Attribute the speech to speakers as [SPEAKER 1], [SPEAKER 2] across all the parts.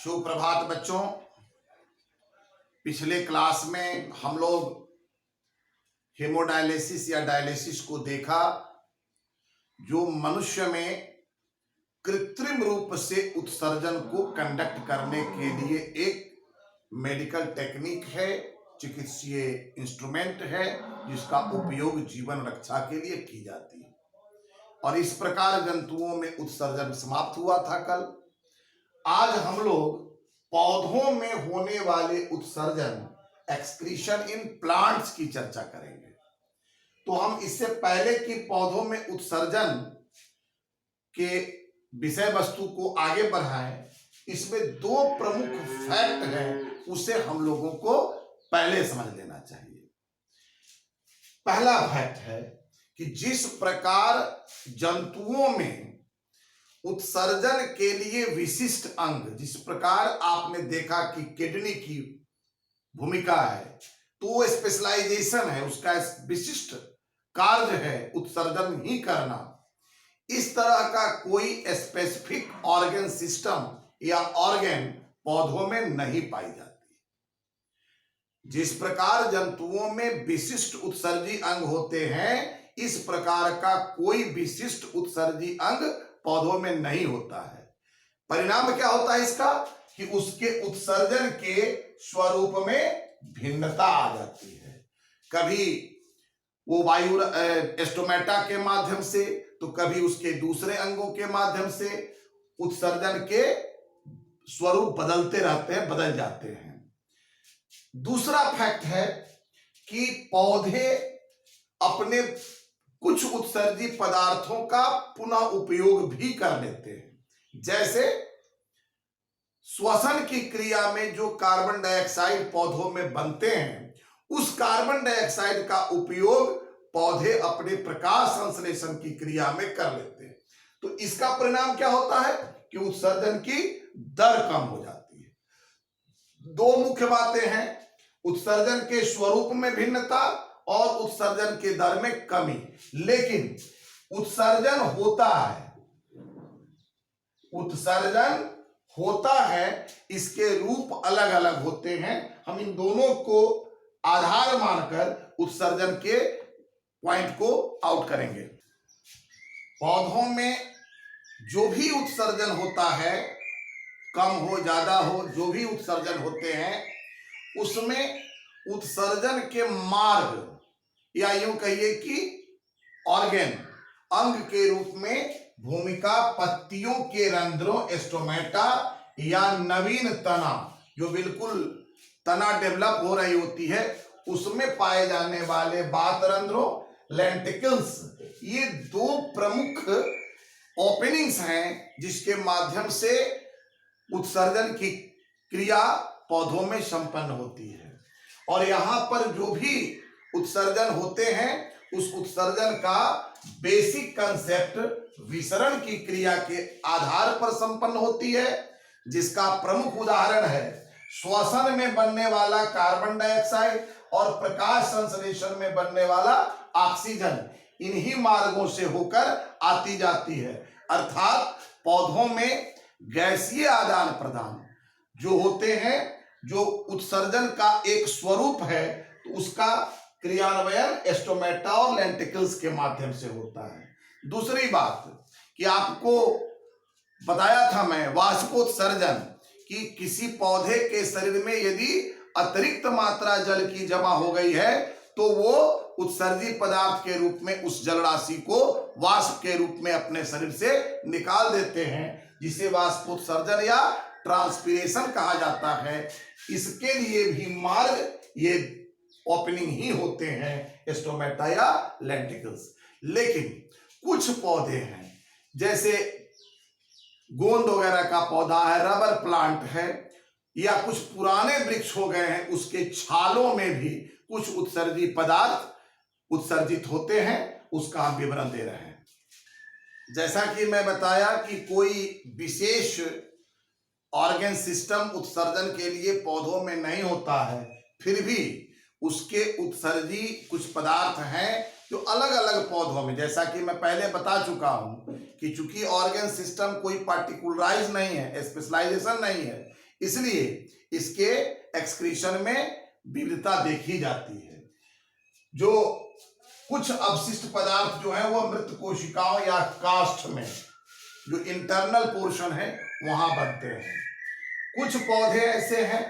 [SPEAKER 1] सुप्रभात बच्चों। पिछले क्लास में हम लोग हेमोडायलिसिस या डायलिसिस को देखा, जो मनुष्य में कृत्रिम रूप से उत्सर्जन को कंडक्ट करने के लिए एक मेडिकल टेक्निक है, चिकित्सीय इंस्ट्रूमेंट है, जिसका उपयोग जीवन रक्षा के लिए की जाती है। और इस प्रकार जंतुओं में उत्सर्जन समाप्त हुआ था कल। आज हम लोग पौधों में होने वाले उत्सर्जन, एक्सक्रीशन इन प्लांट्स की चर्चा करेंगे। तो हम इससे पहले कि पौधों में उत्सर्जन के विषय वस्तु को आगे बढ़ाएं, इसमें दो प्रमुख फैक्ट हैं, उसे हम लोगों को पहले समझ लेना चाहिए। पहला फैक्ट है कि जिस प्रकार जंतुओं में उत्सर्जन के लिए विशिष्ट अंग, जिस प्रकार आपने देखा कि किडनी की भूमिका है, तो वो स्पेशलाइजेशन है, उसका विशिष्ट कार्य है उत्सर्जन ही करना। इस तरह का कोई स्पेसिफिक ऑर्गन सिस्टम या ऑर्गन पौधों में नहीं पाई जाती। जिस प्रकार जंतुओं में विशिष्ट उत्सर्जी अंग होते हैं, इस प्रकार का कोई विशिष्ट उत्सर्जी अंग पौधों में नहीं होता है। परिणाम क्या होता है इसका कि उसके उत्सर्जन के स्वरूप में भिन्नता आ जाती है। कभी वो वायु स्टोमेटा के माध्यम से, तो कभी उसके दूसरे अंगों के माध्यम से उत्सर्जन के स्वरूप बदलते रहते हैं, बदल जाते हैं। दूसरा फैक्ट है कि पौधे अपने कुछ उत्सर्जी पदार्थों का पुनः उपयोग भी कर लेते हैं। जैसे श्वसन की क्रिया में जो कार्बन डाइऑक्साइड पौधों में बनते हैं, उस कार्बन डाइऑक्साइड का उपयोग पौधे अपने प्रकाश संश्लेषण की क्रिया में कर लेते हैं। तो इसका परिणाम क्या होता है कि उत्सर्जन की दर कम हो जाती है। दो मुख्य बातें हैं, उत्सर्जन के स्वरूप में भिन्नता और उत्सर्जन के दर में कमी। लेकिन उत्सर्जन होता है, उत्सर्जन होता है, इसके रूप अलग अलग होते हैं। हम इन दोनों को आधार मानकर उत्सर्जन के पॉइंट को आउट करेंगे। पौधों में जो भी उत्सर्जन होता है, कम हो ज्यादा हो, जो भी उत्सर्जन होते हैं, उसमें उत्सर्जन के मार्ग या यूं कहिए कि ऑर्गन, अंग के रूप में भूमिका पत्तियों के रंध्रों, स्टोमेटा या नवीन तना, जो बिल्कुल तना डेवलप हो रही होती है, उसमें पाए जाने वाले बात रंध्रों, लेंटिकल्स, ये दो प्रमुख ओपनिंग्स हैं जिसके माध्यम से उत्सर्जन की क्रिया पौधों में संपन्न होती है। और यहां पर जो भी उत्सर्जन होते हैं, उस उत्सर्जन का बेसिक कंसेप्ट विसरण की क्रिया के आधार पर संपन्न होती है, जिसका प्रमुख उदाहरण है श्वसन में बनने वाला कार्बन डाइऑक्साइड और प्रकाश संश्लेषण में बनने वाला ऑक्सीजन। इन्हीं मार्गों से होकर आती जाती है। अर्थात पौधों में गैसीय आदान प्रदान जो होते हैं, जो उत्सर्जन का एक स्वरूप है, तो उसका क्रियान्वयन स्टोमेटा और लेंटिकल्स के माध्यम से होता है। दूसरी बात कि आपको बताया था मैं, वाष्पोत्सर्जन, कि किसी पौधे के शरीर में यदि अतिरिक्त मात्रा जल की जमा हो गई है, तो वो उत्सर्जी पदार्थ के रूप में उस जल राशि को वाष्प के रूप में अपने शरीर से निकाल देते हैं, जिसे वाष्पोत्सर्जन या ट्रांसपीरेशन कहा जाता है। इसके लिए भी मार्ग ये ओपनिंग ही होते हैं, स्टोमेटा या लेंटिकल्स। लेकिन कुछ पौधे हैं, जैसे गोंद वगैरह का पौधा है, रबर प्लांट है, या कुछ पुराने वृक्ष हो गए हैं, उसके छालों में भी कुछ उत्सर्जी पदार्थ उत्सर्जित होते हैं। उसका हम विवरण दे रहे हैं। जैसा कि मैं बताया कि कोई विशेष ऑर्गन सिस्टम उत्सर्जन के लिए पौधों में नहीं होता है, फिर भी उसके उत्सर्जी कुछ पदार्थ हैं जो अलग अलग पौधों में, जैसा कि मैं पहले बता चुका हूं कि चूंकि ऑर्गन सिस्टम कोई पार्टिकुलराइज नहीं है, स्पेशलाइजेशन नहीं है, इसलिए इसके एक्सक्रीशन में विविधता देखी जाती है। जो कुछ अवशिष्ट पदार्थ जो है वो मृत कोशिकाओं या कास्ट में जो इंटरनल पोर्शन है वहां बनते हैं। कुछ पौधे ऐसे हैं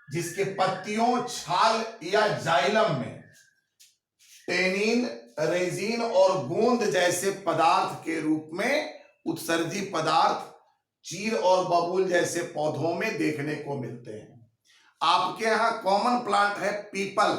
[SPEAKER 1] जिसके पत्तियों, छाल या जाइलम में टेनिन, रेजिन और गोंद जैसे पदार्थ के रूप में उत्सर्जी पदार्थ चीर और बबूल जैसे पौधों में देखने को मिलते हैं। आपके यहाँ कॉमन प्लांट है पीपल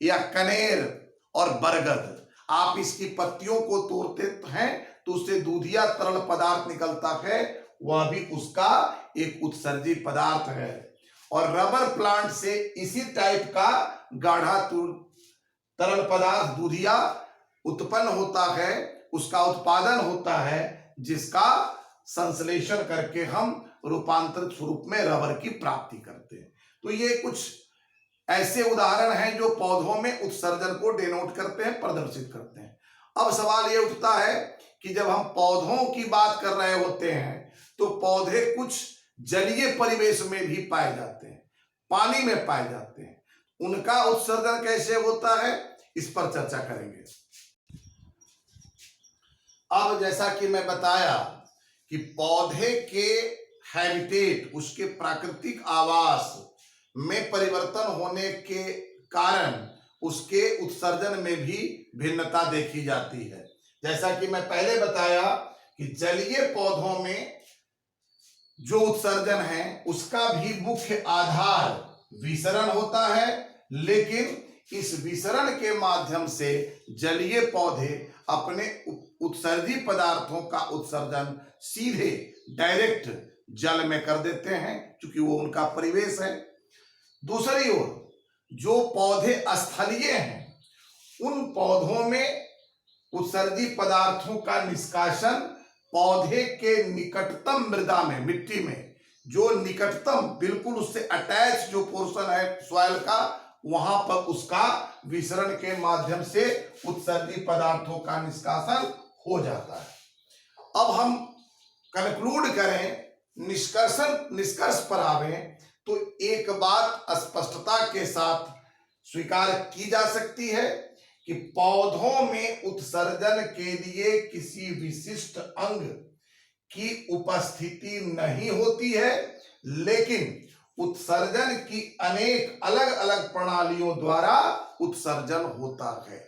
[SPEAKER 1] या कनेर और बरगद। आप इसकी पत्तियों को तोड़ते हैं तो उससे दूधिया तरल पदार्थ निकलता है, वह भी उसका एक उत्सर्जी पदार्थ है। और रबर प्लांट से इसी टाइप का गाढ़ा तरल पदार्थ दूधिया उत्पन्न होता है, उसका उत्पादन होता है, जिसका संश्लेषण करके हम रूपांतरित स्वरूप में रबर की प्राप्ति करते हैं। तो ये कुछ ऐसे उदाहरण हैं जो पौधों में उत्सर्जन को डिनोट करते हैं, प्रदर्शित करते हैं। अब सवाल ये उठता है कि जब हम पौधों की बात कर रहे होते हैं तो पौधे कुछ जलीय परिवेश में भी पाए जाते हैं, पानी में पाए जाते हैं। उनका उत्सर्जन कैसे होता है, इस पर चर्चा करेंगे। अब जैसा कि मैं बताया कि पौधे के हैबिटेट, उसके प्राकृतिक आवास में परिवर्तन होने के कारण उसके उत्सर्जन में भी भिन्नता देखी जाती है। जैसा कि मैं पहले बताया कि जलीय पौधों में जो उत्सर्जन है उसका भी मुख्य आधार विसरण होता है, लेकिन इस विसरण के माध्यम से जलीय पौधे अपने उत्सर्जी पदार्थों का उत्सर्जन सीधे डायरेक्ट जल में कर देते हैं, क्योंकि वो उनका परिवेश है। दूसरी ओर जो पौधे स्थलीय हैं, उन पौधों में उत्सर्जी पदार्थों का निष्कासन पौधे के निकटतम मृदा में, मिट्टी में जो निकटतम बिल्कुल उससे अटैच जो पोर्शन है सॉइल का, वहां पर उसका विसरण के माध्यम से उत्सर्जी पदार्थों का निष्कासन हो जाता है। अब हम कंक्लूड करें, निष्कर्ष पर आवे तो एक बात स्पष्टता के साथ स्वीकार की जा सकती है कि पौधों में उत्सर्जन के लिए किसी विशिष्ट अंग की उपस्थिति नहीं होती है, लेकिन उत्सर्जन की अनेक अलग अलग प्रणालियों द्वारा उत्सर्जन होता है।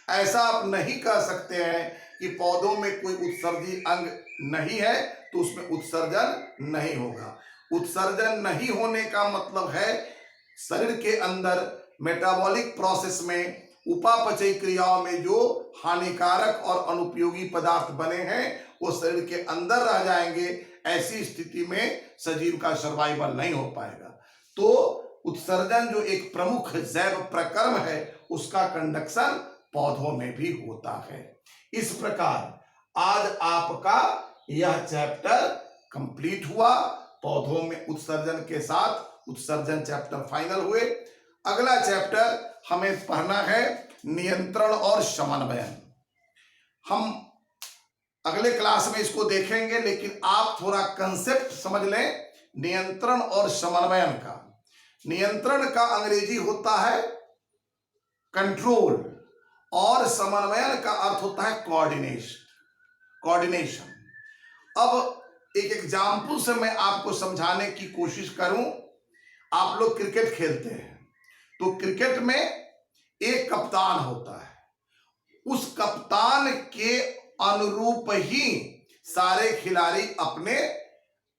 [SPEAKER 1] ऐसा आप नहीं कह सकते हैं कि पौधों में कोई उत्सर्जी अंग नहीं है तो उसमें उत्सर्जन नहीं होगा। उत्सर्जन नहीं होने का मतलब है शरीर के अंदर मेटाबॉलिक प्रोसेस में, उपापचयी क्रियाओं में जो हानिकारक और अनुपयोगी पदार्थ बने हैं वो शरीर के अंदर रह जाएंगे। ऐसी स्थिति में सजीव का सर्वाइवल नहीं हो पाएगा। तो उत्सर्जन जो एक प्रमुख जैव प्रक्रम है, उसका कंडक्शन पौधों में भी होता है। इस प्रकार आज आपका यह चैप्टर कंप्लीट हुआ। पौधों में उत्सर्जन के साथ उत्सर्जन चैप्टर फाइनल हुए। अगला चैप्टर हमें पढ़ना है नियंत्रण और समन्वयन। हम अगले क्लास में इसको देखेंगे, लेकिन आप थोड़ा कंसेप्ट समझ लें नियंत्रण और समन्वयन का। नियंत्रण का अंग्रेजी होता है कंट्रोल और समन्वयन का अर्थ होता है कोऑर्डिनेशन। अब एक एग्जाम्पल से मैं आपको समझाने की कोशिश करूं। आप लोग क्रिकेट खेलते हैं तो क्रिकेट में एक कप्तान होता है, उस कप्तान के अनुरूप ही सारे खिलाड़ी अपने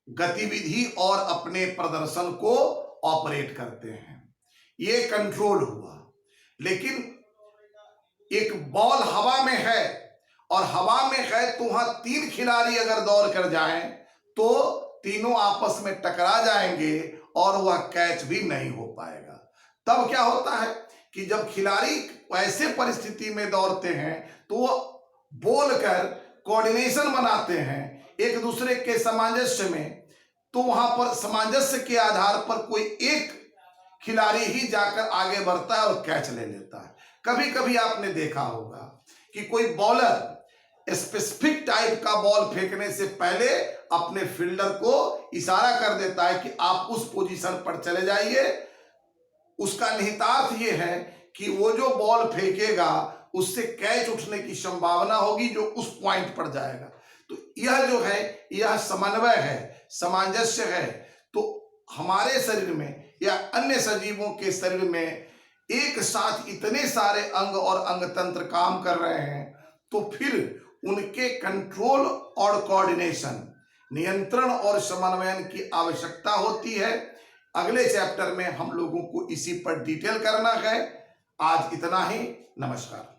[SPEAKER 1] गतिविधि और अपने प्रदर्शन को ऑपरेट करते हैं। ये कंट्रोल हुआ। लेकिन एक बॉल हवा में है और हवा में है तो वहां 3 खिलाड़ी अगर दौड़ कर जाएं तो तीनों आपस में टकरा जाएंगे और वह कैच भी नहीं हो पाएगा। तब क्या होता है कि जब खिलाड़ी ऐसे परिस्थिति में दौड़ते हैं तो बोल कर कोऑर्डिनेशन बनाते हैं एक दूसरे के सामंजस्य में, तो वहां पर सामंजस्य के आधार पर कोई एक खिलाड़ी ही जाकर आगे बढ़ता है और कैच ले लेता है। कभी कभी आपने देखा होगा कि कोई बॉलर स्पेसिफिक टाइप का बॉल फेंकने से पहले अपने फील्डर को इशारा कर देता है कि आप उस पोजीशन पर चले जाइए। उसका निहितार्थ ये है कि वो जो बॉल फेंकेगा उससे कैच उठने की संभावना होगी जो उस पॉइंट पर जाएगा। तो यह जो है यह समन्वय है, सामंजस्य है। तो हमारे शरीर में या अन्य सजीवों के शरीर में एक साथ इतने सारे अंग और अंग तंत्र काम कर रहे हैं, तो फिर उनके कंट्रोल और कोऑर्डिनेशन, नियंत्रण और समन्वयन की आवश्यकता होती है। अगले चैप्टर में हम लोगों को इसी पर डिटेल करना है। आज इतना ही। नमस्कार।